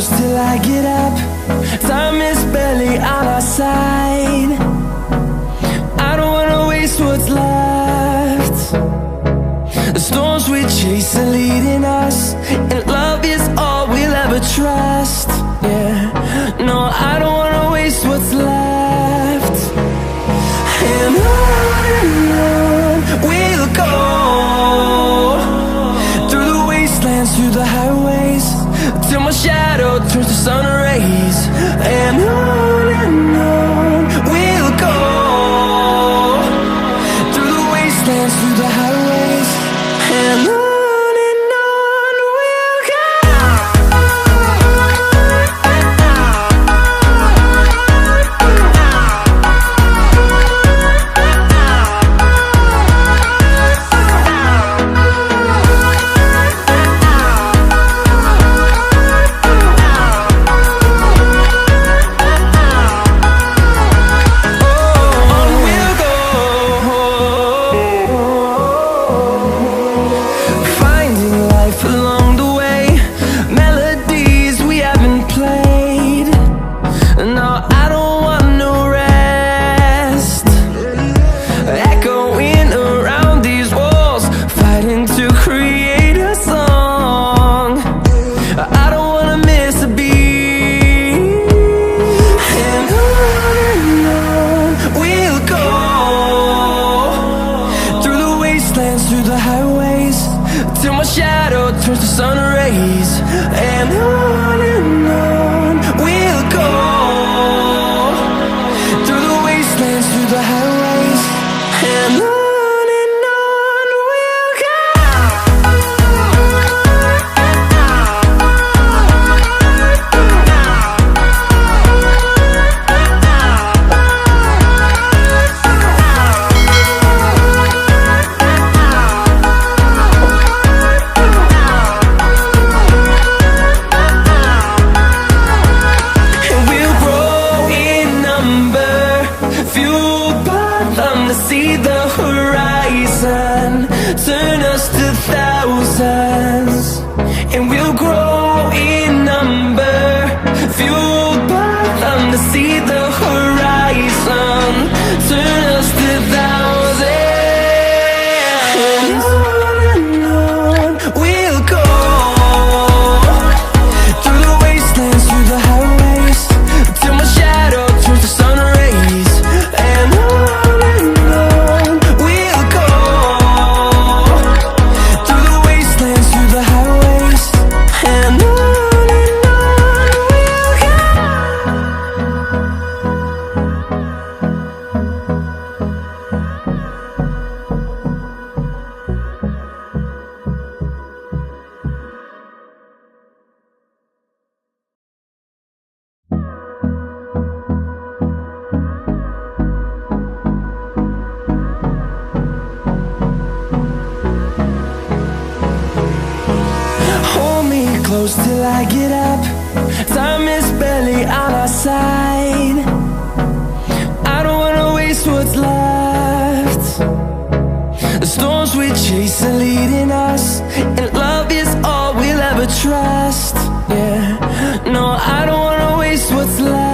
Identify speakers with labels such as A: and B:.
A: close till I get up. Time is barely on our side. I don't wanna waste what's left. The storms we chase are leading us, and love is all we'll ever trust. Yeah, no, I don't wanna waste what's left. And on we'll go, through the wastelands, through the highways, till my shadow turns to sun rays. And on we'll go, through the wastelands, through the highways, and on we'll go. Through the highways, till my shadow turns to sun rays. And on we'll go, through the wastelands, through the highways, and on we'll go. See the horizon, turn us to thousands, and we'll grow in number, fueled by them. To see the horizon, turn us to thousands, and on we'll go, through the wastelands, through the highways, till my shadow turns to sun rays. And close till I get up. Time is barely on our side. I don't wanna waste what's left. The storms we chase are leading us, and love is all we'll ever trust. Yeah, no, I don't wanna waste what's left.